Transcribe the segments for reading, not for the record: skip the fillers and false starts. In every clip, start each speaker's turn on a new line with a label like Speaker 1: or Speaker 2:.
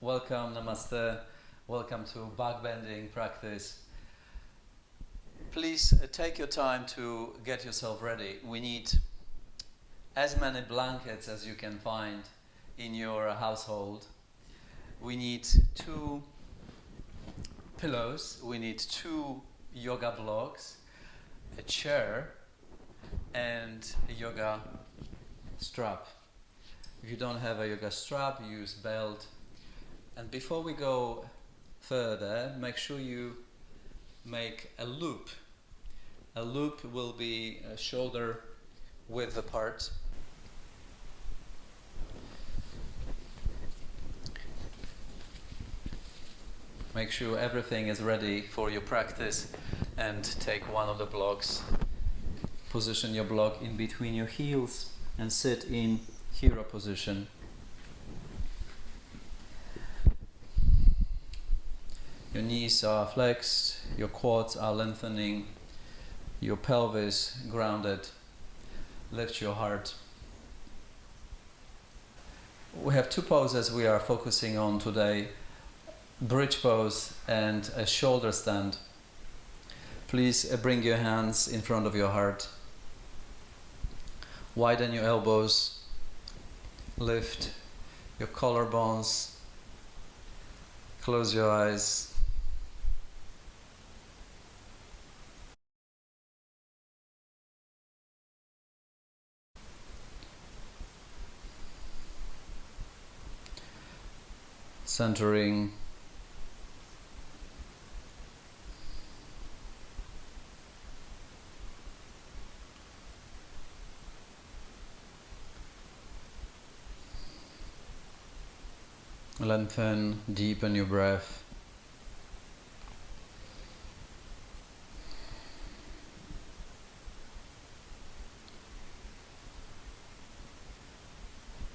Speaker 1: Welcome, namaste. Welcome to backbending practice. Please take your time to get yourself ready. We need as many blankets as you can find in your household. We need 2 pillows. We need 2 yoga blocks, a chair, and a yoga strap. If you don't have a yoga strap, use belt. And before we go further, make sure you make a loop. A loop will be a shoulder width apart. Make sure everything is ready for your practice and take one of the blocks. Position your block in between your heels and sit in hero position. Your knees are flexed, your quads are lengthening, your pelvis grounded. Lift your heart. We have 2 poses we are focusing on today, bridge pose and a shoulder stand. Please bring your hands in front of your heart. Widen your elbows, lift your collarbones, close your eyes. Centering. Lengthen, deepen your breath.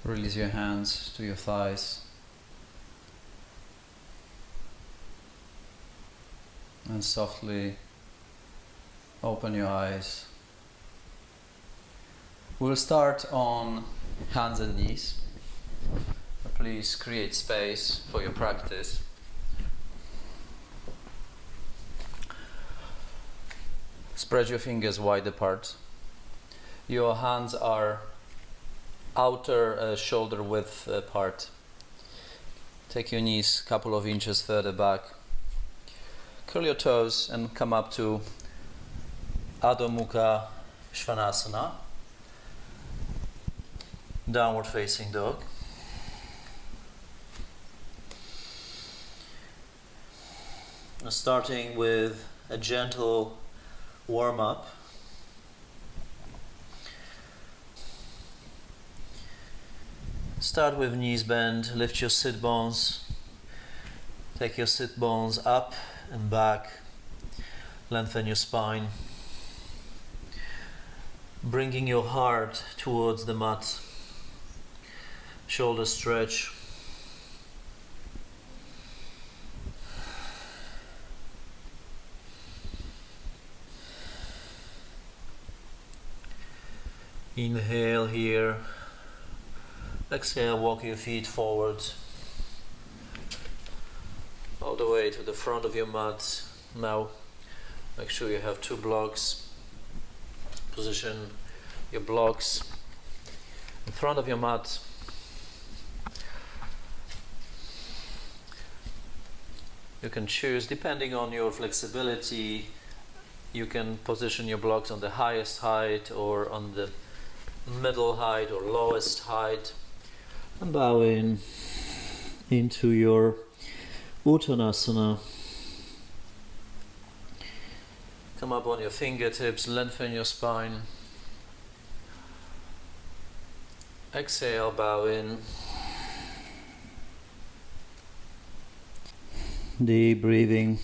Speaker 1: Release your hands to your thighs. And softly open your eyes. We'll start on hands and knees. Please create space for your practice. Spread your fingers wide apart. Your hands are outer shoulder width apart. Take your knees a couple of inches further back. Curl your toes and come up to Adho Mukha Svanasana, downward facing dog. Starting with a gentle warm-up. Start with knees bent, lift your sit bones, take your sit bones up and back, lengthen your spine, bringing your heart towards the mat, shoulder stretch. Inhale here, exhale, walk your feet forward, all the way to the front of your mat. Now, make sure you have 2 blocks. Position your blocks in front of your mat. You can choose, depending on your flexibility, you can position your blocks on the highest height or on the middle height or lowest height, and bow into your Uttanasana. Come up on your fingertips, lengthen your spine. Exhale, bow in. Deep breathing.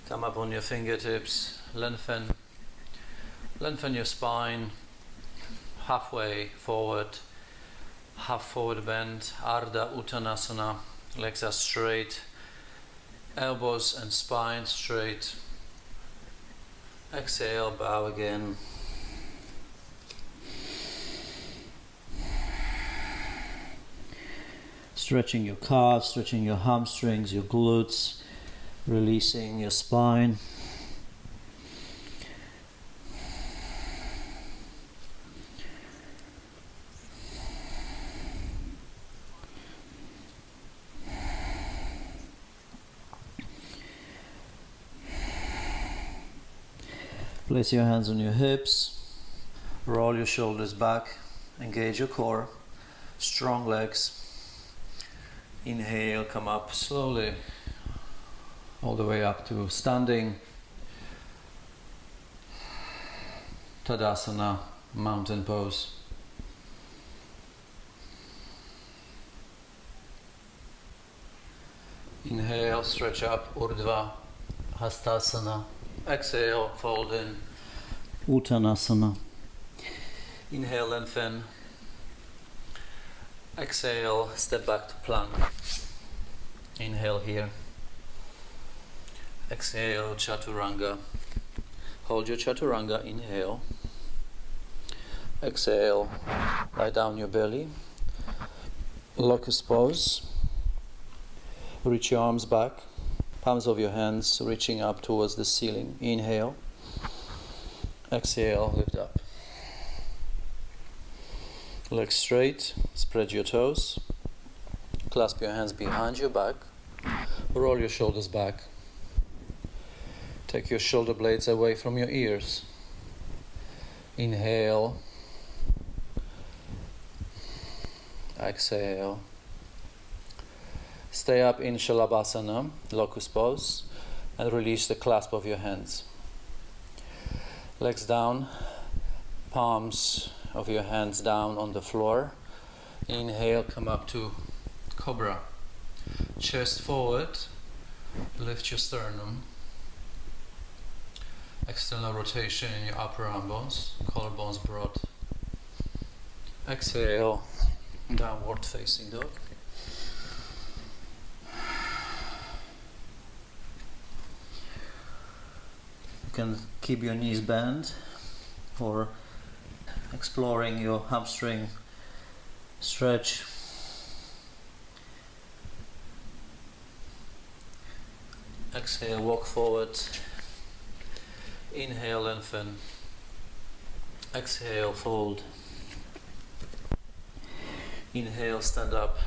Speaker 1: Come up on your fingertips, lengthen your spine, halfway forward, half forward bend, Ardha Uttanasana, legs are straight, elbows and spine straight, Exhale, bow again. Stretching your calves, stretching your hamstrings, your glutes, releasing your spine. Place your hands on your hips, roll your shoulders back, engage your core, strong legs. Inhale, come up slowly, all the way up to standing Tadasana, mountain pose. Inhale, stretch up, Urdhva Hastasana. Exhale, fold in, Uttanasana. Inhale, lengthen. Exhale, step back to plank. Inhale here. Exhale, Chaturanga. Hold your Chaturanga, inhale. Exhale, lie down your belly. Locust pose. Reach your arms back. Palms of your hands reaching up towards the ceiling. Inhale. Exhale, lift up. Legs straight, spread your toes. Clasp your hands behind your back. Roll your shoulders back. Take your shoulder blades away from your ears. Inhale. Exhale. Stay up in Shalabhasana, locust pose, and release the clasp of your hands. Legs down, palms of your hands down on the floor. Inhale, come up to Cobra. Chest forward, lift your sternum. External rotation in your upper arm bones, collarbones broad. Exhale, downward facing dog. You can keep your knees bent or exploring your hamstring stretch. Exhale, walk forward. Inhale, lengthen. Exhale, fold. Inhale, stand up,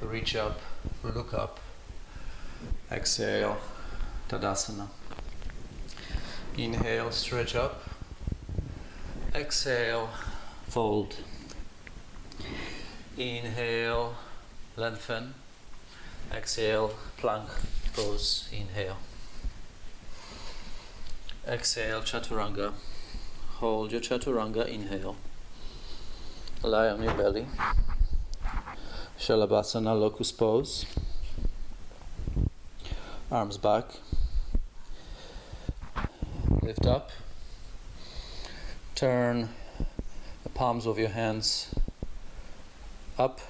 Speaker 1: reach up, look up. Exhale, Tadasana. Inhale, stretch up. Exhale, fold. Inhale, lengthen. Exhale, plank pose. Inhale. Exhale, Chaturanga. Hold your Chaturanga, inhale. Lie on your belly. Shalabhasana, locust pose. Arms back. Lift up. Turn the palms of your hands up.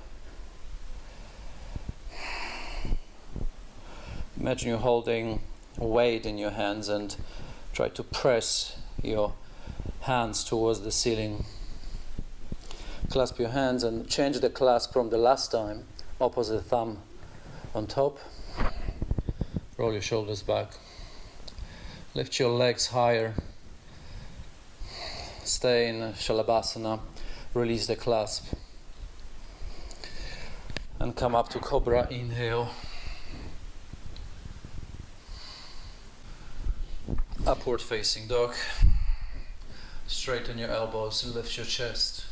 Speaker 1: Imagine you're holding weight in your hands and try to press your hands towards the ceiling. Clasp your hands and change the clasp from the last time. Opposite thumb on top. Roll your shoulders back. Lift your legs higher. Stay in Shalabhasana. Release the clasp. And come up to Cobra. Inhale. Upward facing dog. Straighten your elbows and lift your chest.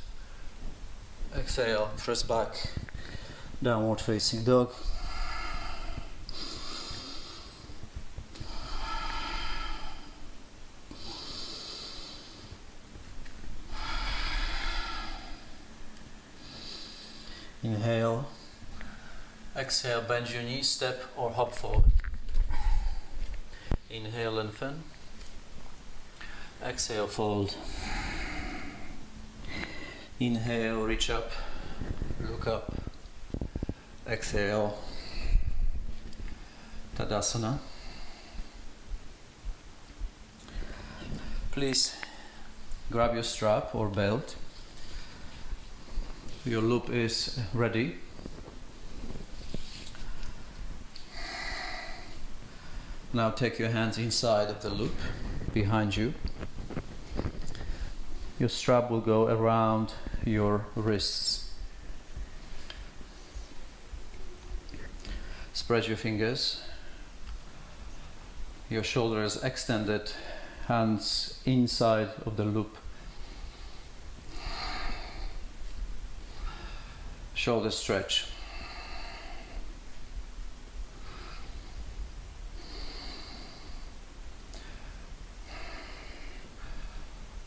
Speaker 1: Exhale, press back. Downward facing dog. Inhale. Exhale, bend your knees, step or hop forward. Inhale, lengthen. Exhale, fold. Inhale, reach up, look up. Exhale, Tadasana. Please grab your strap or belt. Your loop is ready. Now take your hands inside of the loop behind you. Your strap will go around your wrists. Spread your fingers. Your shoulders extended, hands inside of the loop. Shoulder stretch.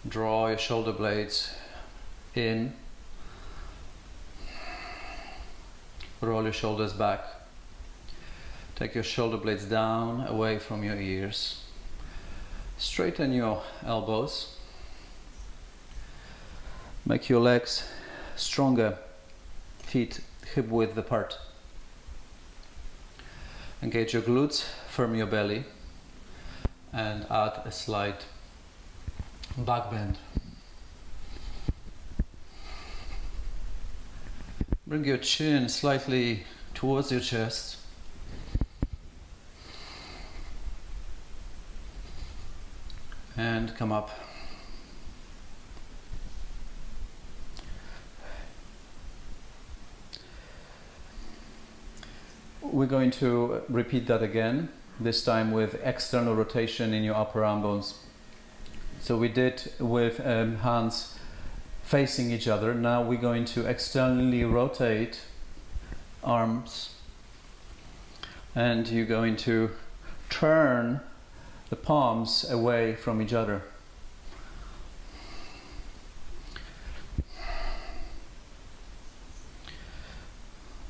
Speaker 1: Draw your shoulder blades in. Roll your shoulders back. Take your shoulder blades down, away from your ears. Straighten your elbows. Make your legs stronger, feet hip width apart. Engage your glutes, firm your belly, and add a slight back bend. Bring your chin slightly towards your chest. And come up. We're going to repeat that again, this time with external rotation in your upper arm bones. So we did with hands facing each other. Now we're going to externally rotate arms, and you're going to turn the palms away from each other.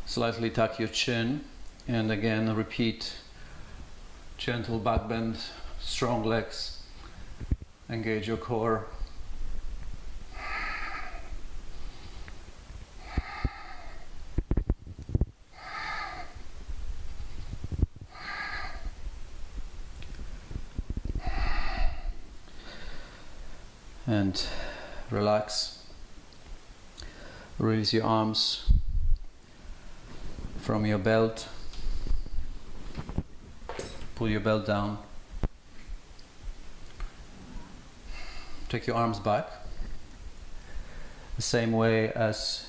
Speaker 1: Slightly tuck your chin, and again repeat. Gentle back bend, strong legs, engage your core. And relax. Release your arms from your belt. Pull your belt down. Take your arms back. The same way as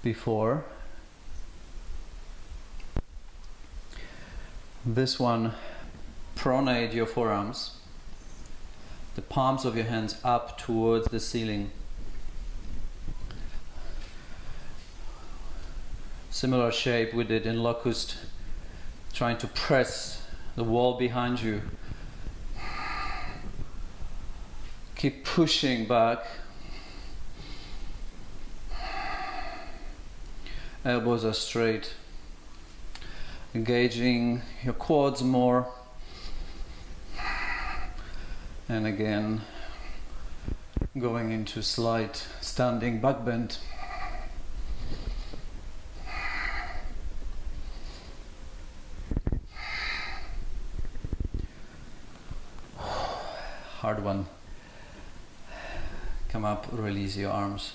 Speaker 1: before. This one, pronate your forearms. The palms of your hands up towards the ceiling. Similar shape we did in locust, trying to press the wall behind you. Keep pushing back. Elbows are straight. Engaging your quads more. And again, going into slight standing back bend. Hard one. Come up, release your arms.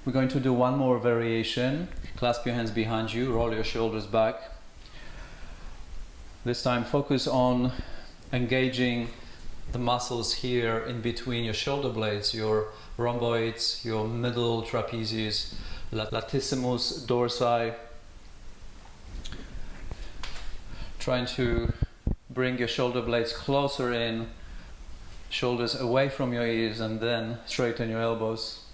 Speaker 1: We're going to do one more variation. Clasp your hands behind you, roll your shoulders back. This time focus on engaging the muscles here in between your shoulder blades, your rhomboids, your middle trapezius, latissimus dorsi. Trying to bring your shoulder blades closer in, shoulders away from your ears, and then straighten your elbows.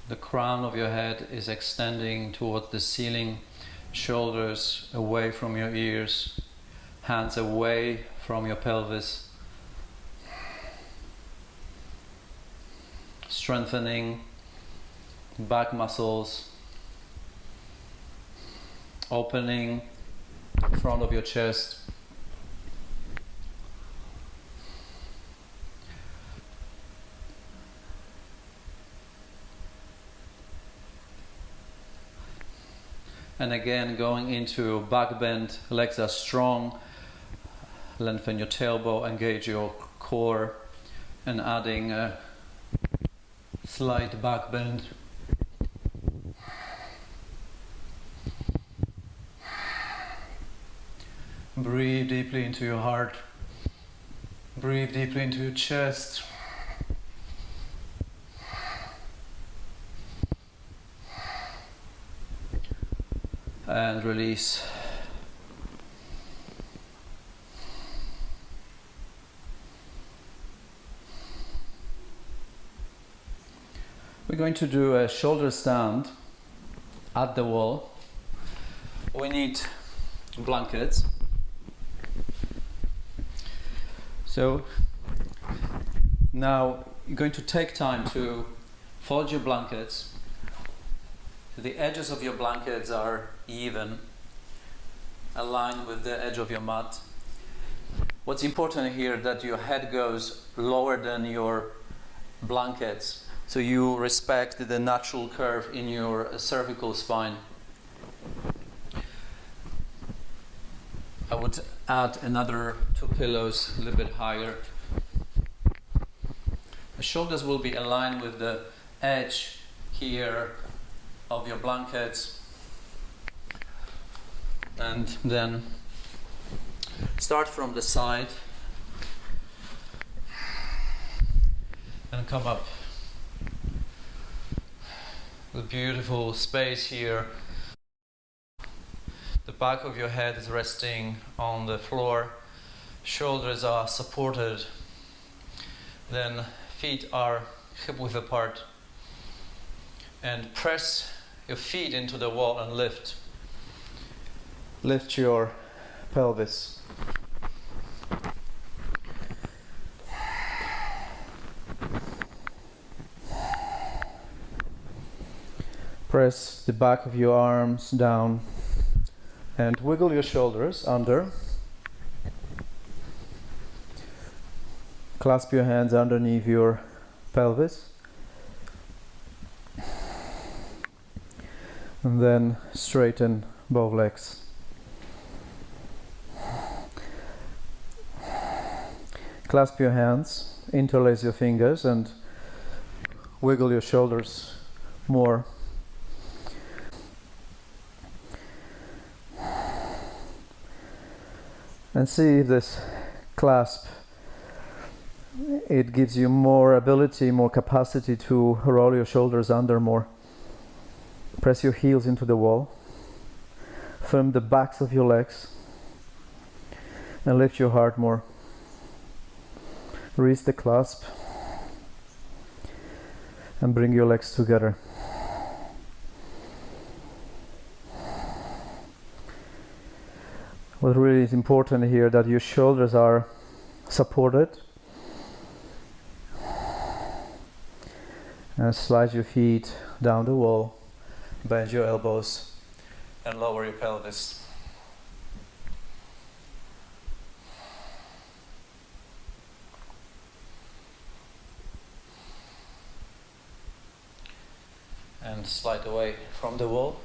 Speaker 1: The crown of your head is extending towards the ceiling, shoulders away from your ears, hands away from your pelvis. Strengthening back muscles, opening front of your chest. And again, going into back bend, legs are strong. Lengthen your tailbone, engage your core, and adding a slight back bend. Breathe deeply into your heart. Breathe deeply into your chest. And release. We're going to do a shoulder stand at the wall. We need blankets. So now you're going to take time to fold your blankets. The edges of your blankets are even, aligned with the edge of your mat. What's important here that your head goes lower than your blankets, so you respect the natural curve in your cervical spine. I would add another 2 pillows a little bit higher. The shoulders will be aligned with the edge here of your blankets, and then start from the side and come up. The beautiful space here. The back of your head is resting on the floor, shoulders are supported, then feet are hip width apart, and press your feet into the wall and lift. Lift your pelvis. Press the back of your arms down and wiggle your shoulders under. Clasp your hands underneath your pelvis. And then straighten both legs. Clasp your hands, interlace your fingers and wiggle your shoulders more. And see if this clasp, it gives you more ability, more capacity to roll your shoulders under more. Press your heels into the wall. Firm the backs of your legs. And lift your heart more. Release the clasp. And bring your legs together. What really is important here that your shoulders are supported. And slide your feet down the wall. Bend your elbows and lower your pelvis. And slide away from the wall.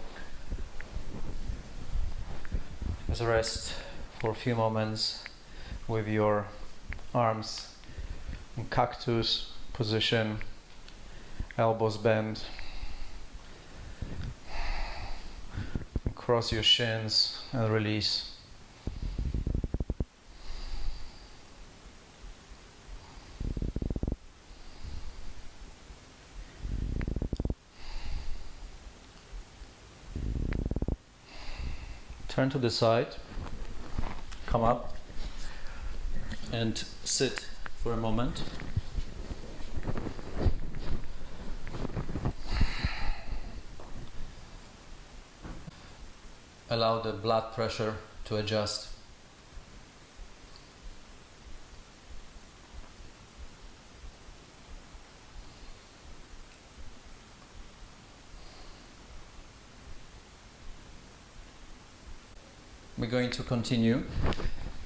Speaker 1: Just rest for a few moments with your arms in cactus position, elbows bent. Cross your shins and release. Turn to the side, come up and sit for a moment. Allow the blood pressure to adjust. We're going to continue.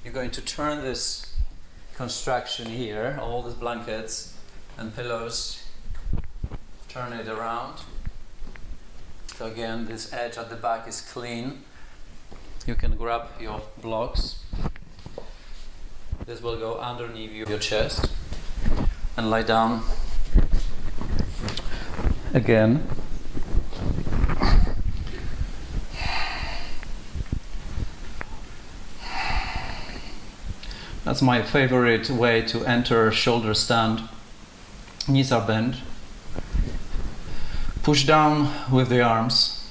Speaker 1: You're going to turn this construction here, all these blankets and pillows, turn it around. So again, this edge at the back is clean. You can grab your blocks. This will go underneath your chest and lie down again. That's my favorite way to enter shoulder stand. Knees are bent. Push down with the arms.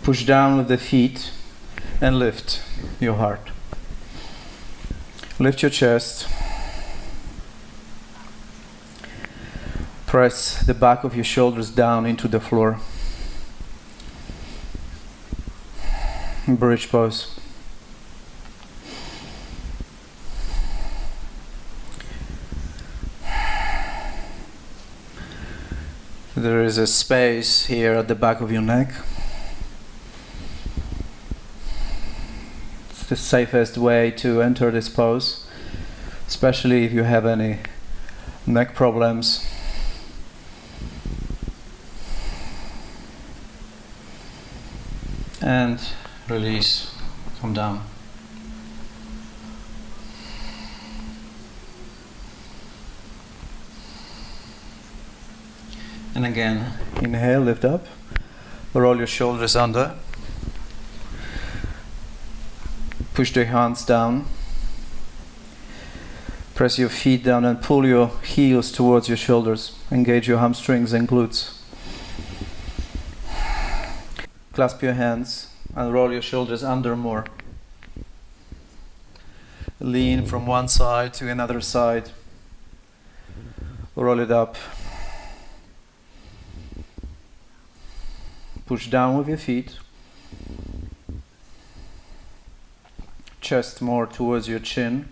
Speaker 1: Push down with the feet and lift your heart. Lift your chest. Press the back of your shoulders down into the floor. Bridge pose. There is a space here at the back of your neck. It's the safest way to enter this pose, especially if you have any neck problems. And release, come down. And again, inhale, lift up, roll your shoulders under, push the hands down, press your feet down and pull your heels towards your shoulders, engage your hamstrings and glutes. Clasp your hands and roll your shoulders under more. Lean from one side to another side, roll it up. Push down with your feet. Chest more towards your chin.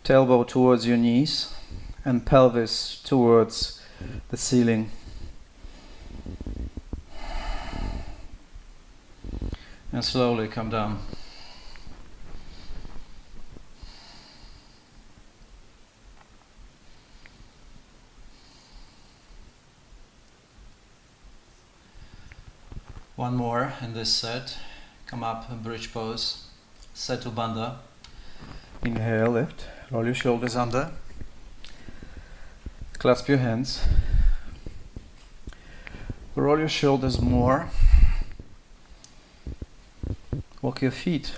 Speaker 1: Tailbone towards your knees and pelvis towards the ceiling. And slowly come down. One more in this set. Come up in bridge pose. Setubandha. Inhale, lift. Roll your shoulders under. Clasp your hands. Roll your shoulders more. Walk your feet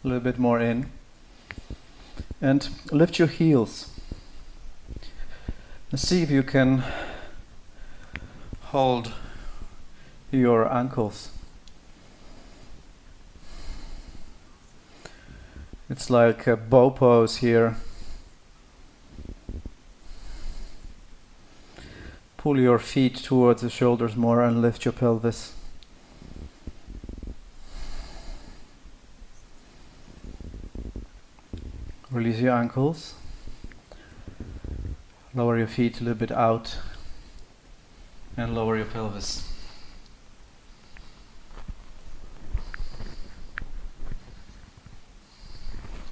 Speaker 1: a little bit more in. And lift your heels. And see if you can hold your ankles. It's like a bow pose here. Pull your feet towards the shoulders more and lift your pelvis. Release your ankles. Lower your feet a little bit out and lower your pelvis.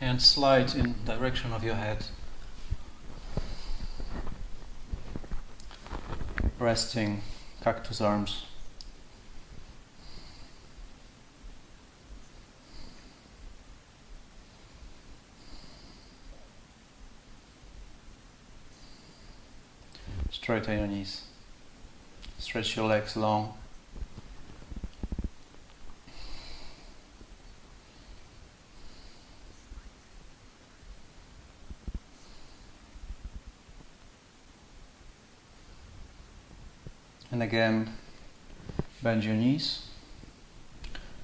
Speaker 1: And slide in direction of your head. Resting cactus arms. Straighten your knees. Stretch your legs long. And again, bend your knees,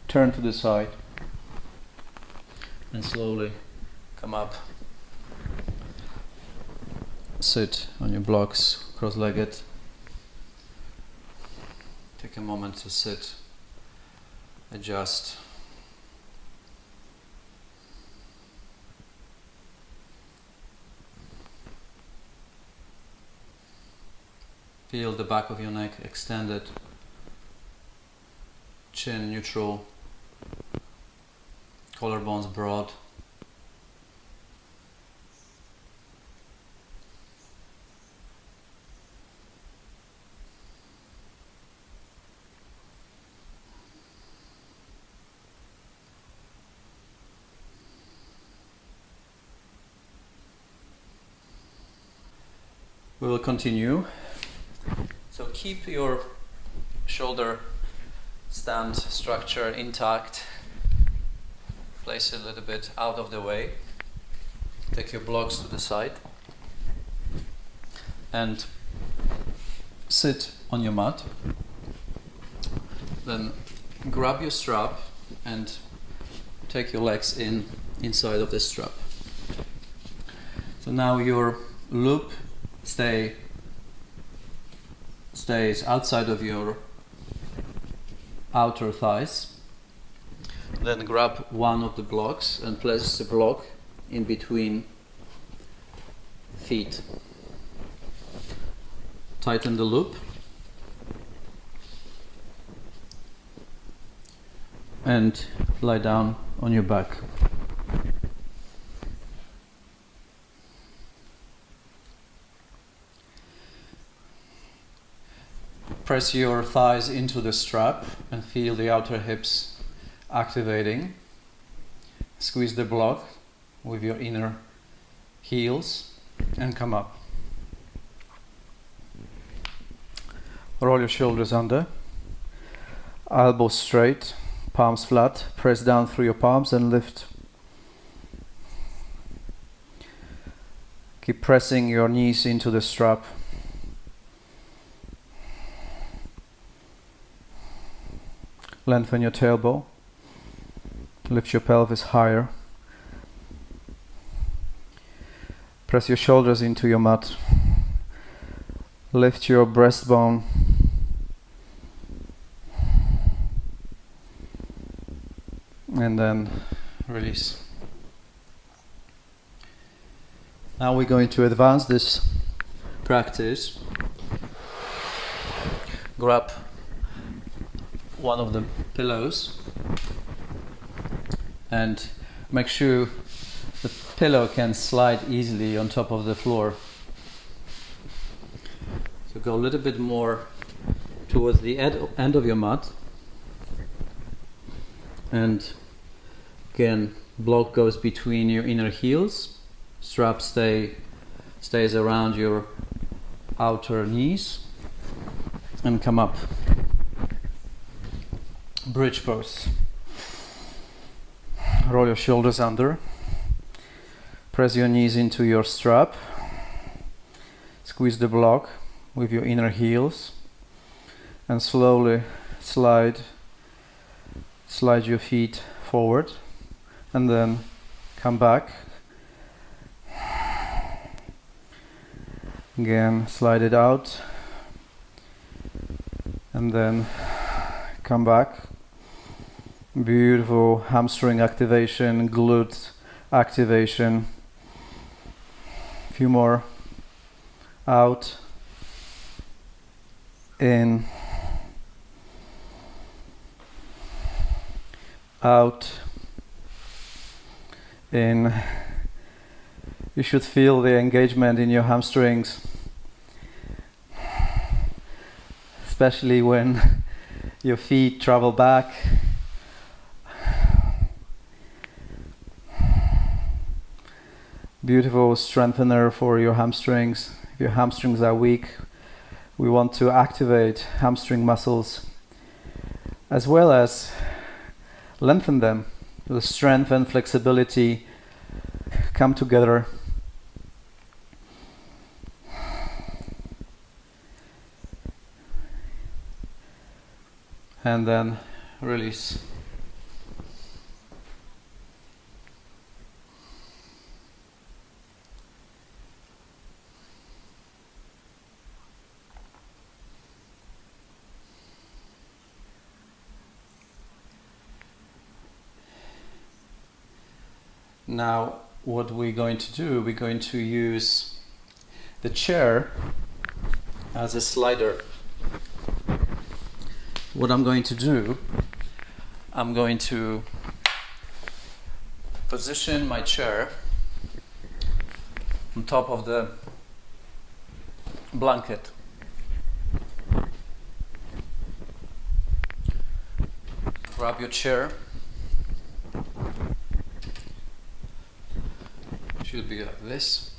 Speaker 1: turn to the side, and slowly come up. Sit on your blocks, cross-legged. Take a moment to sit, adjust. Feel the back of your neck extended, chin neutral, collarbones broad. We will continue. So keep your shoulder stand structure intact. Place it a little bit out of the way. Take your blocks to the side. And sit on your mat. Then grab your strap and take your legs inside of the strap. So now your loop stays outside of your outer thighs. Then grab one of the blocks and place the block in between feet. Tighten the loop and lie down on your back. Press your thighs into the strap and feel the outer hips activating. Squeeze the block with your inner heels and come up. Roll your shoulders under, elbows straight, palms flat, press down through your palms and lift. Keep pressing your knees into the strap. Lengthen your tailbone, lift your pelvis higher. Press your shoulders into your mat. Lift your breastbone. And then release. Now we're going to advance this practice. Grab one of the pillows and make sure the pillow can slide easily on top of the floor. So go a little bit more towards the end of your mat, and again block goes between your inner heels, strap stays around your outer knees, and come up. Bridge pose. Roll your shoulders under. Press your knees into your strap. Squeeze the block with your inner heels and slowly slide your feet forward and then come back. Again, slide it out and then come back. Beautiful hamstring activation, glute activation. A few more. Out, in, out, in. You should feel the engagement in your hamstrings, especially when your feet travel back. Beautiful strengthener for your hamstrings. If your hamstrings are weak, we want to activate hamstring muscles as well as lengthen them. The strength and flexibility come together. And then release. Now, what we're going to do, we're going to use the chair as a slider. What I'm going to do, I'm going to position my chair on top of the blanket. Grab your chair. Should be like this.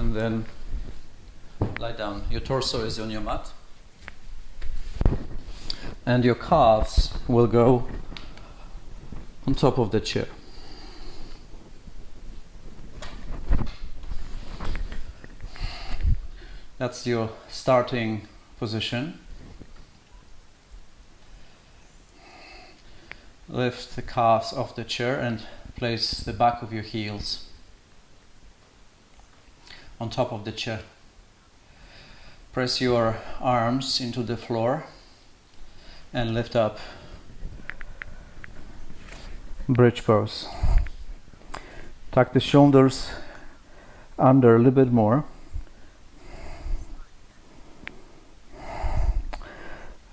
Speaker 1: and then lie down. Your torso is on your mat, and your calves will go on top of the chair. That's your starting position. Lift the calves off the chair and place the back of your heels on top of the chair. Press your arms into the floor and lift up. Bridge pose. Tuck the shoulders under a little bit more.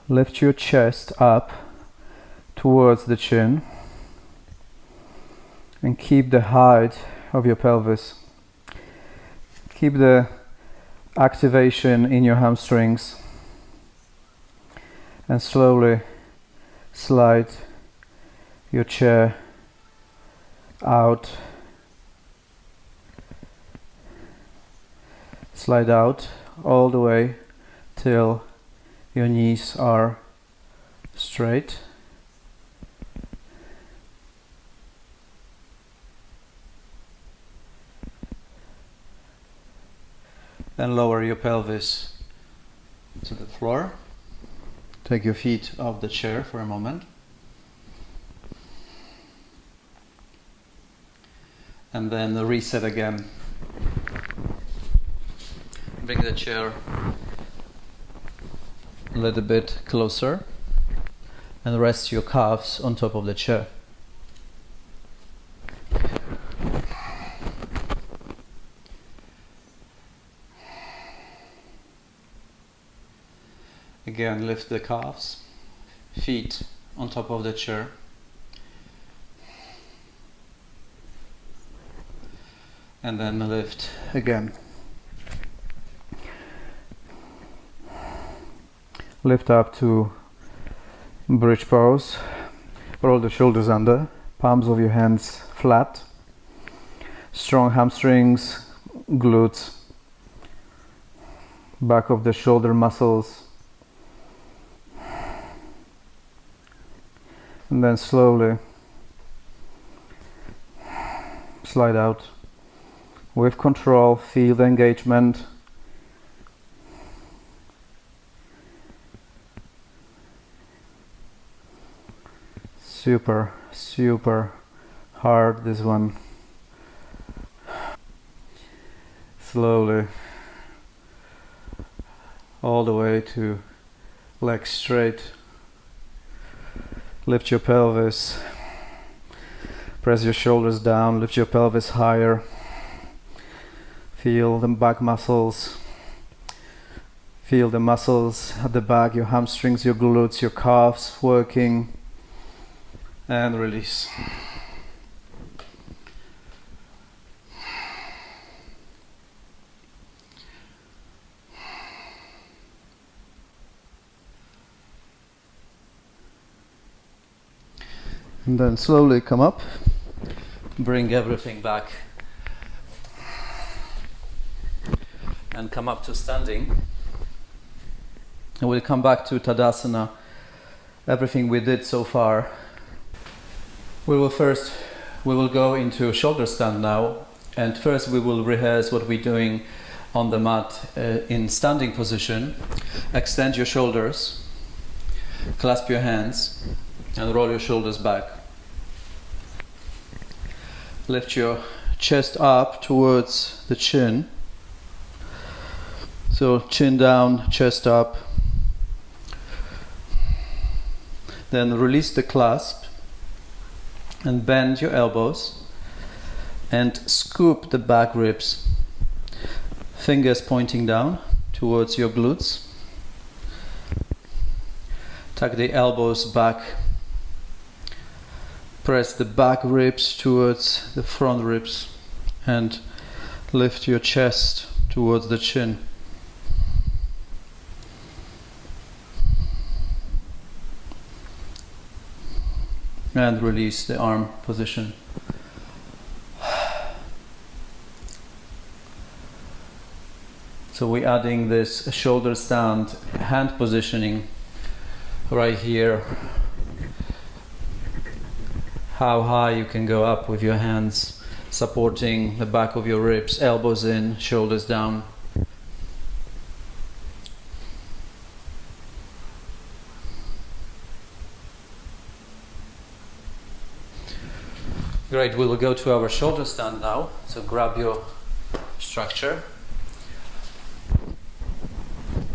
Speaker 1: Lift your chest up towards the chin and keep the height of your pelvis. Keep the activation in your hamstrings and slowly slide your chair out. Slide out all the way till your knees are straight. Then lower your pelvis to the floor. Take your feet off the chair for a moment. And then reset again. Bring the chair a little bit closer and rest your calves on top of the chair. Again, lift the calves, feet on top of the chair. And then lift again. Lift up to bridge pose. Roll the shoulders under, palms of your hands flat. Strong hamstrings, glutes, back of the shoulder muscles. And then slowly slide out. With control, feel the engagement. Super, super hard, this one. Slowly, all the way to legs straight. Lift your pelvis. Press your shoulders down, lift your pelvis higher. Feel the back muscles. Feel the muscles at the back, your hamstrings, your glutes, your calves working. And release. And then slowly come up. Bring everything back. And come up to standing. And we'll come back to Tadasana. Everything we did so far. We will go into shoulder stand now, and first we will rehearse what we're doing on the mat in standing position. Extend your shoulders, clasp your hands, and roll your shoulders back. Lift your chest up towards the chin. So chin down, chest up. Then release the clasp. And bend your elbows and scoop the back ribs. Fingers pointing down towards your glutes. Tuck the elbows back. Press the back ribs towards the front ribs and lift your chest towards the chin. And release the arm position. So we're adding this shoulder stand hand positioning right here. How high you can go up with your hands, supporting the back of your ribs, elbows in, shoulders down. Great, we will go to our shoulder stand now. So grab your structure.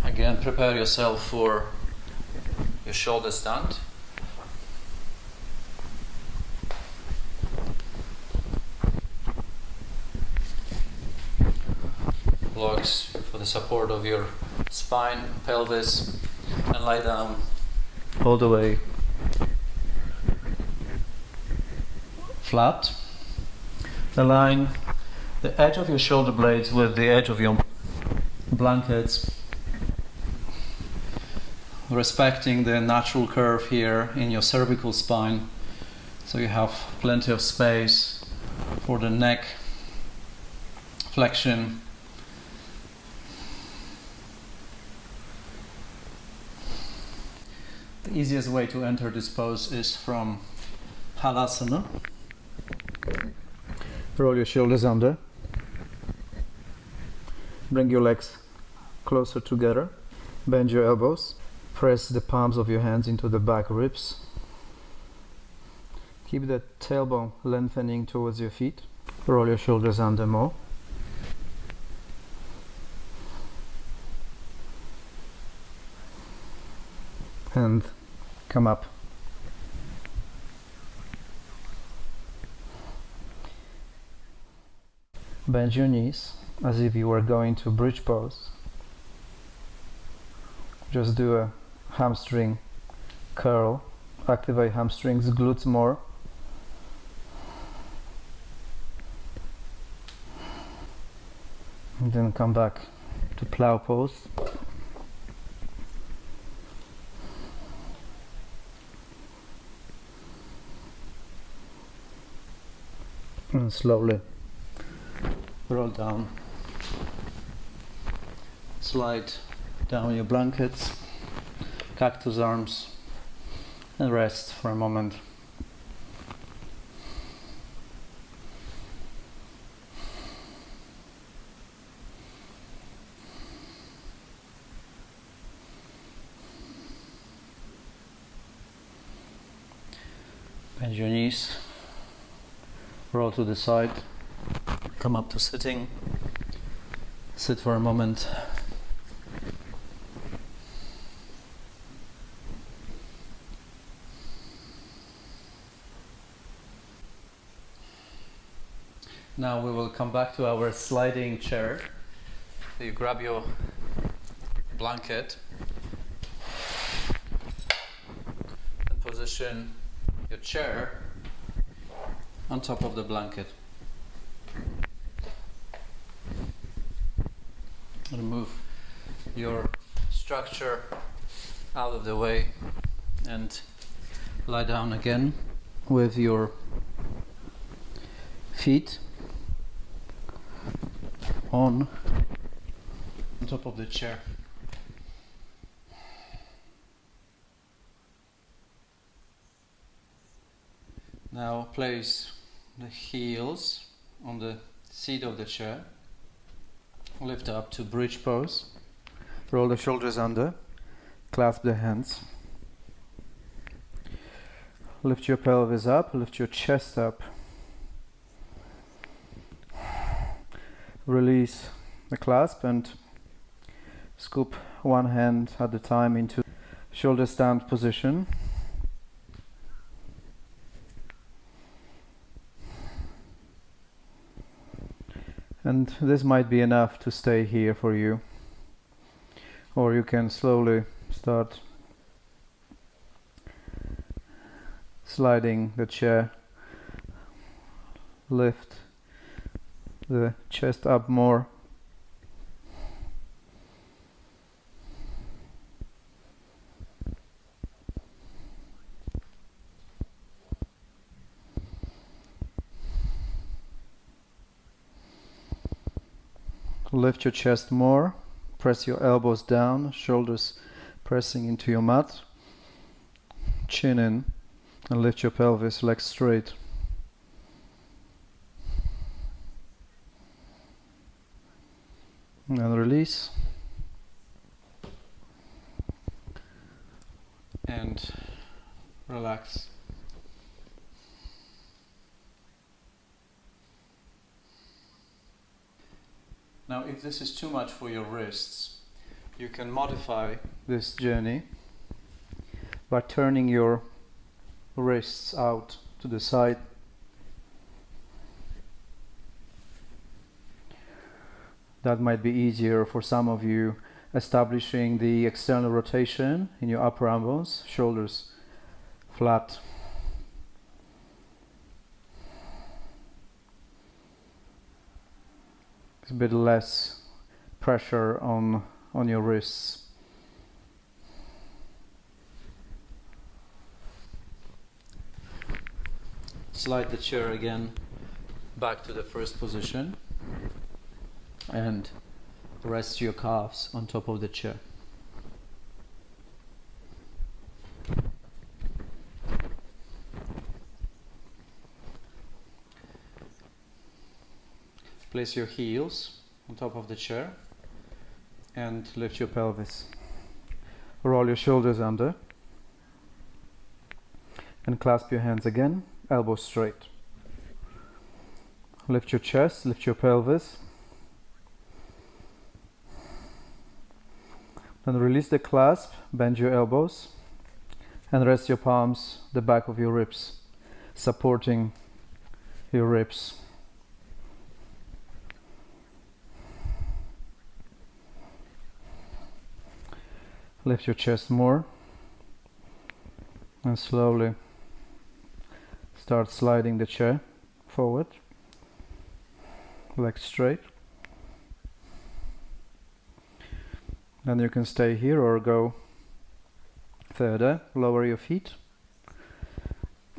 Speaker 1: Again, prepare yourself for your shoulder stand. Blocks for the support of your spine, pelvis, and lie down all the way flat. Align the edge of your shoulder blades with the edge of your blankets, respecting the natural curve here in your cervical spine, so you have plenty of space for the neck flexion. The easiest way to enter this pose is from Halasana. Roll your shoulders under. Bring your legs closer together. Bend your elbows. Press the palms of your hands into the back ribs. Keep the tailbone lengthening towards your feet. Roll your shoulders under more. And come up. Bend your knees as if you were going to bridge pose. Just do a hamstring curl. Activate hamstrings, glutes more. And then come back to plow pose. And slowly roll down. Slide down your blankets, cactus arms, and rest for a moment. Bend your knees, roll to the side, come up to sitting, sit for a moment. Now we will come back to our sliding chair. So you grab your blanket and position your chair on top of the blanket. Remove your structure out of the way and lie down again with your feet on top of the chair. Now place the heels on the seat of the chair. Lift up to bridge pose. Roll the shoulders under. Clasp the hands. Lift your pelvis up. Lift your chest up. Release the clasp and scoop one hand at a time into shoulder stand position. And this might be enough to stay here for you, or you can slowly start sliding the chair, lift the chest up more. Lift your chest more.
Speaker 2: Press your elbows down, shoulders pressing into your mat. Chin in and lift your pelvis, legs straight. And release. And relax. Now, if this is too much for your wrists, you can modify this journey by turning your wrists out to the side. That might be easier for some of you, establishing the external rotation in your upper arm bones, shoulders flat. It's a bit less pressure on your wrists. Slide the chair again back to the first position and rest your calves on top of the chair. Place your heels on top of the chair and lift your pelvis. Roll your shoulders under and clasp your hands again, elbows straight. Lift your chest, lift your pelvis. Then release the clasp, bend your elbows and rest your palms the back of your ribs, supporting your ribs. Lift your chest more and slowly start sliding the chair forward, legs straight. Then you can stay here or go further. Lower your feet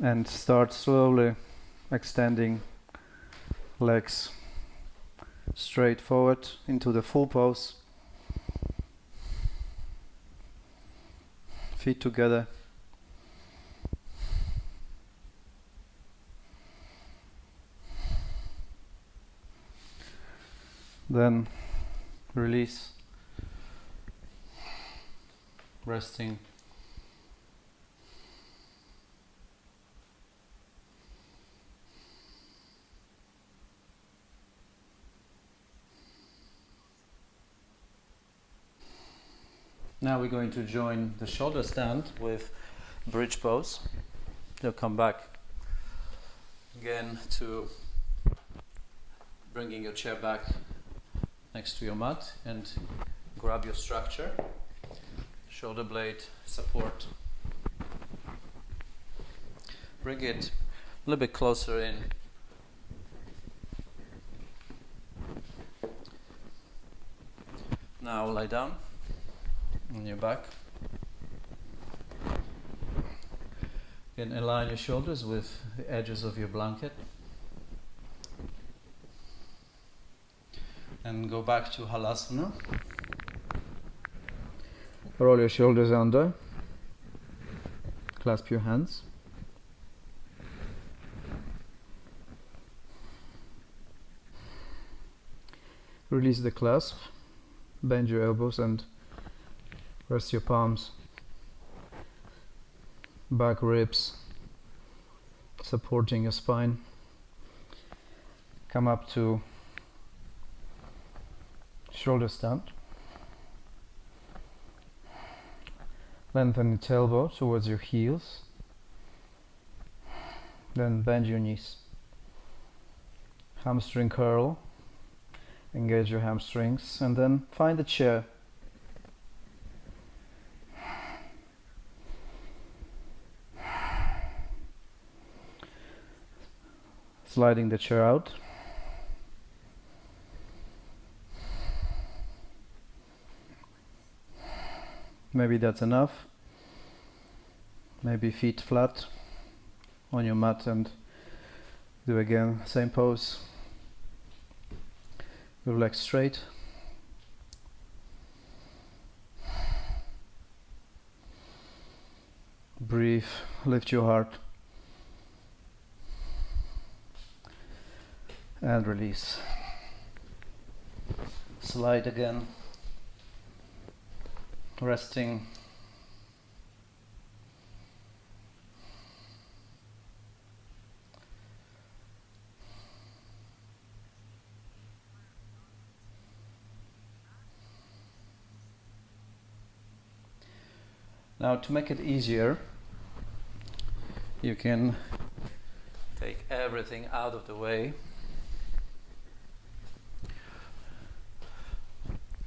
Speaker 2: and start slowly extending legs straight forward into the full pose. Feet together. Then release, resting. Now we're going to join the shoulder stand with bridge pose. You'll come back again to bringing your chair back next to your mat and grab your structure. Shoulder blade support. Bring it a little bit closer in. Now lie down on your back. You can align your shoulders with the edges of your blanket. And go back to Halasana. Roll your shoulders under. Clasp your hands. Release the clasp. Bend your elbows and rest your palms. Back ribs supporting your spine. Come up to shoulder stand. Lengthen the elbow towards your heels. Then bend your knees. Hamstring curl. Engage your hamstrings and then find a chair. Sliding the chair out. Maybe that's enough. Maybe feet flat on your mat and do again same pose. Your legs straight. Breathe, lift your heart, and release. Slide again, resting. Now, to make it easier, you can take everything out of the way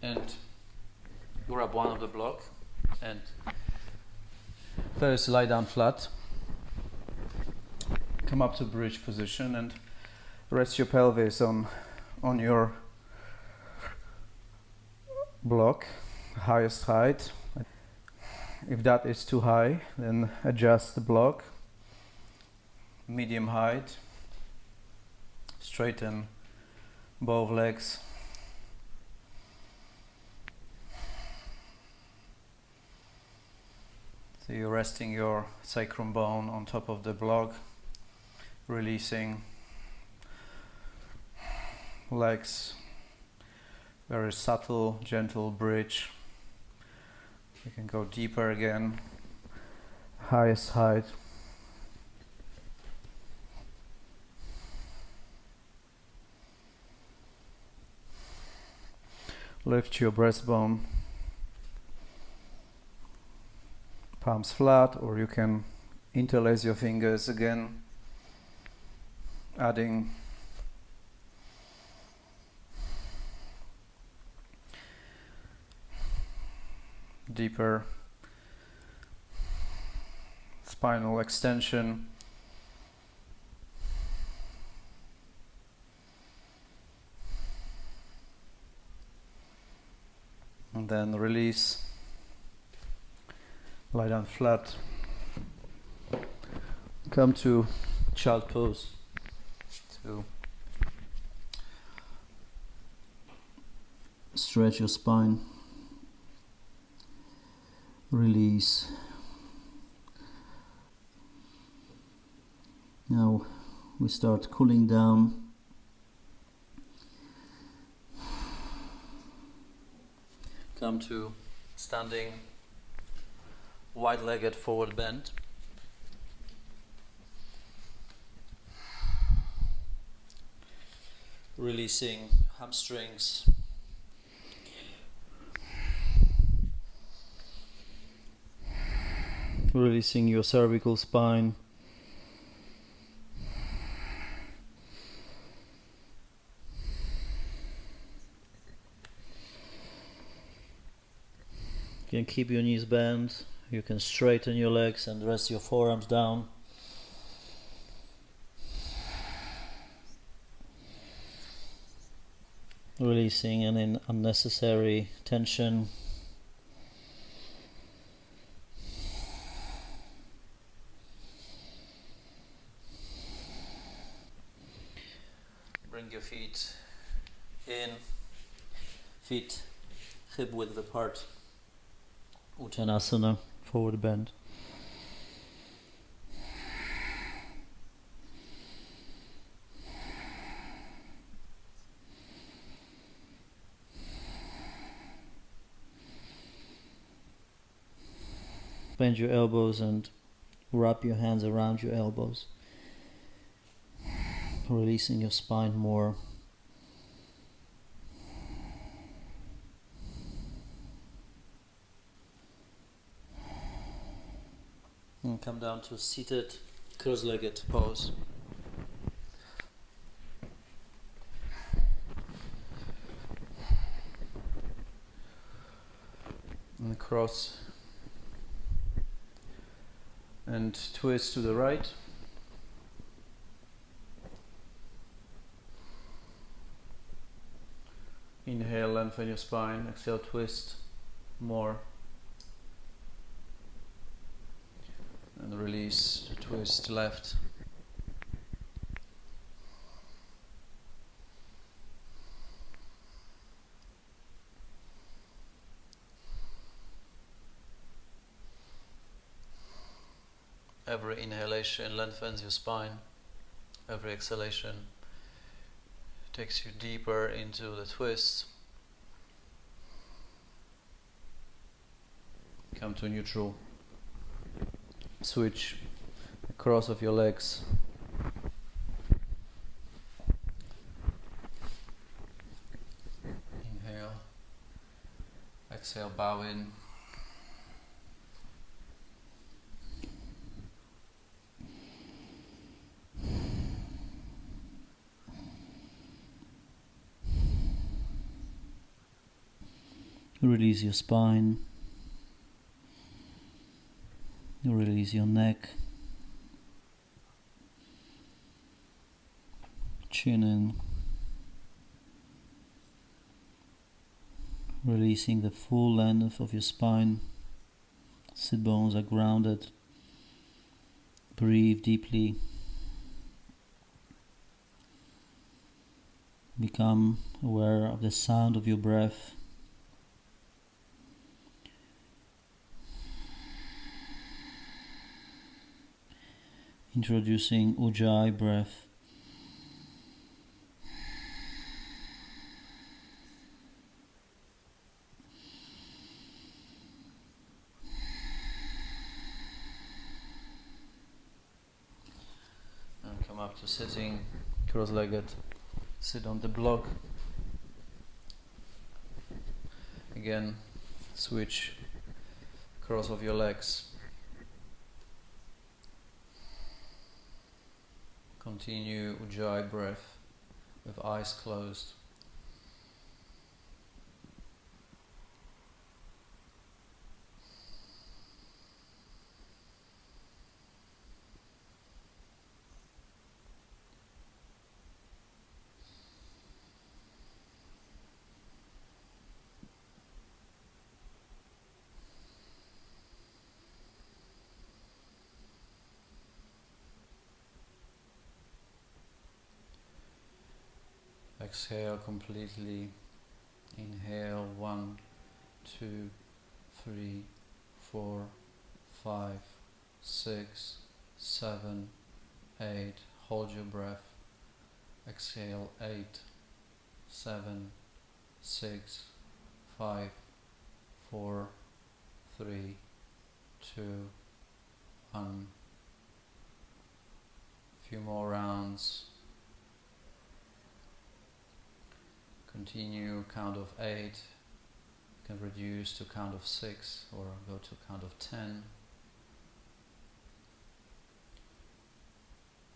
Speaker 2: and grab one of the block and first lie down flat. Come up to bridge position and rest your pelvis on your block, highest height. If that is too high, then adjust the block. Medium height. Straighten both legs. So you're resting your sacrum bone on top of the block, releasing legs. Very subtle, gentle bridge. You can go deeper again, highest height. Lift your breastbone, palms flat, or you can interlace your fingers again, adding deeper spinal extension. And then release. Lie down flat. Come to child pose. To stretch your spine. Release. Now we start cooling down. Come to standing wide-legged forward bend. Releasing hamstrings. Releasing your cervical spine. You can keep your knees bent. You can straighten your legs and rest your forearms down. Releasing any unnecessary tension. Bring your feet in, feet hip width apart. Uttanasana, forward bend. Bend your elbows and wrap your hands around your elbows, releasing your spine more. And come down to seated, cross-legged pose. And cross and twist to the right. Inhale, lengthen your spine. Exhale, twist more. And release, twist left.
Speaker 1: Every inhalation lengthens your spine. Every exhalation takes you deeper into the twist. Come to neutral. Switch the cross of your legs. Inhale. Exhale, bow in. Release your spine. Release your neck. Chin in. Releasing the full length of your spine. Sit bones are grounded. Breathe deeply. Become aware of the sound of your breath. Introducing Ujjayi breath. And come up to sitting cross-legged. Sit on the block. Again, switch cross of your legs. Continue Ujjayi breath with eyes closed. Exhale completely. Inhale 1, 2, 3, 4, 5, 6, 7, 8. Hold your breath. Exhale 8, 7, 6, 5, 4, 3, 2, 1. Few more rounds. Continue count of 8. You can reduce to count of 6 or go to count of 10.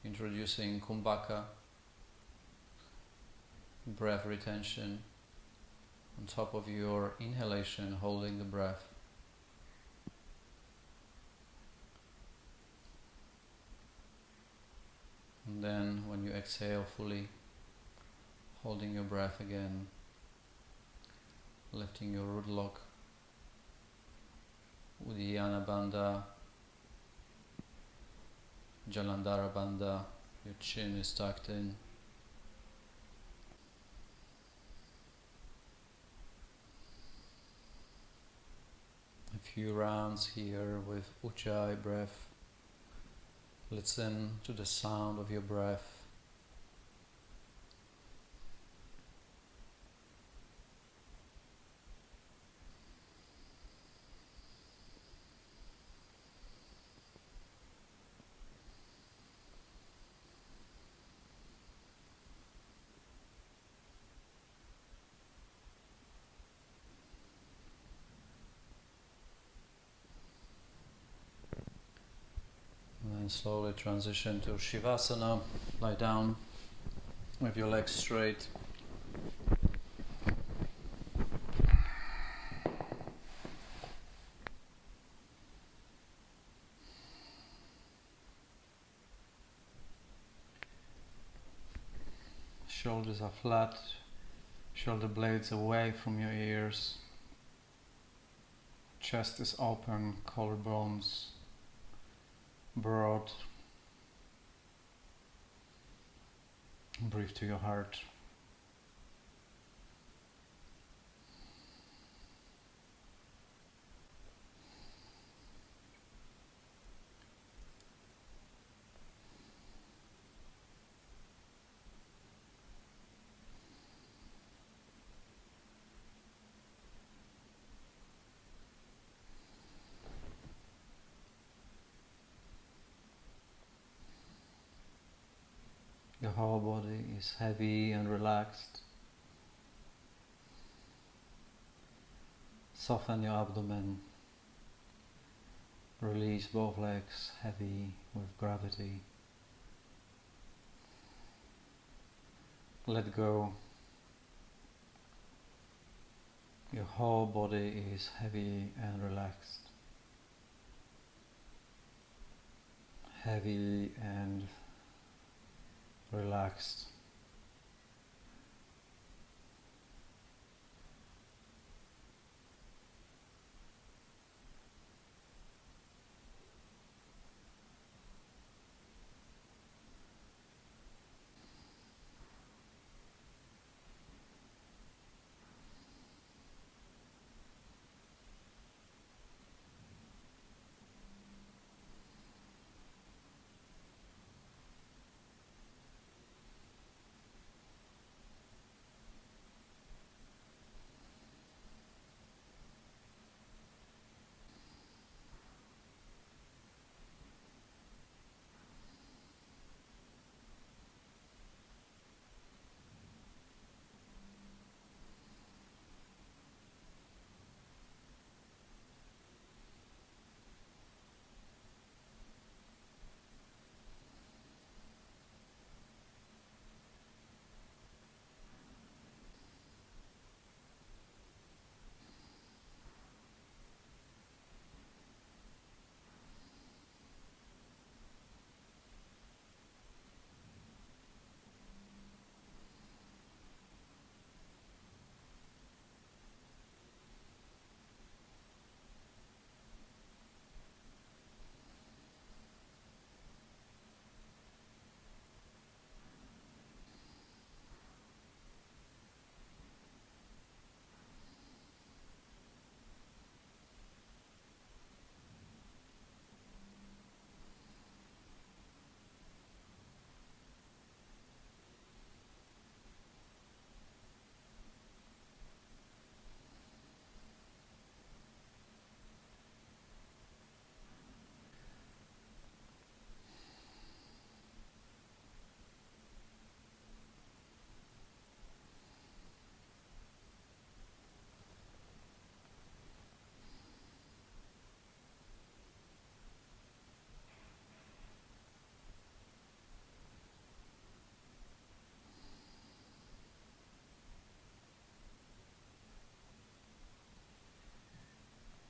Speaker 1: Introducing Kumbhaka, breath retention on top of your inhalation, holding the breath. And then when you exhale fully, holding your breath again, lifting your root lock, Uddiyana Bandha, Jalandhara Bandha, your chin is tucked in. A few rounds here with Ujjayi breath. Listen to the sound of your breath. And then slowly transition to Shavasana. Lie down with your legs straight. Shoulders are flat, shoulder blades away from your ears. Chest is open, collarbones broad. Breathe to your heart.
Speaker 2: whole body is heavy and relaxed. Soften your abdomen. Release both legs, heavy with gravity. Let go. Your whole body is heavy and relaxed. Heavy and relaxed.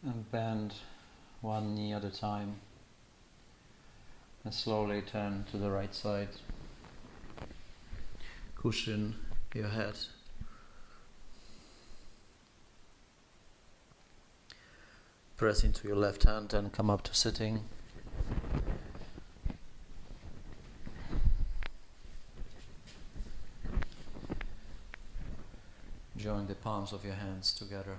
Speaker 2: And bend one knee at a time and slowly turn to the right side. Cushion your head. Press into your left hand and come up to sitting. Join the palms of your hands together.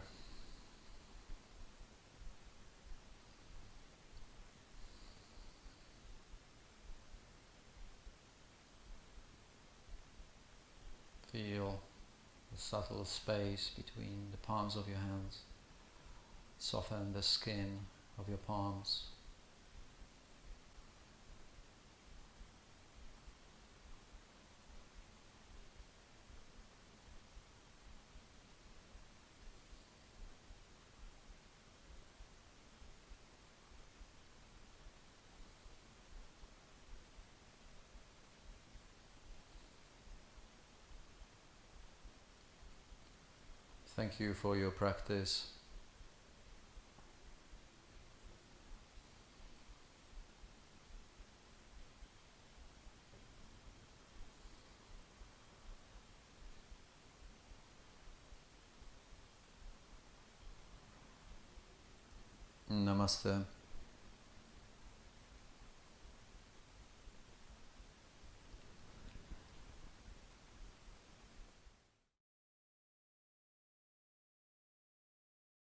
Speaker 2: Feel the subtle space between the palms of your hands. Soften the skin of your palms. Thank you for your practice. Namaste.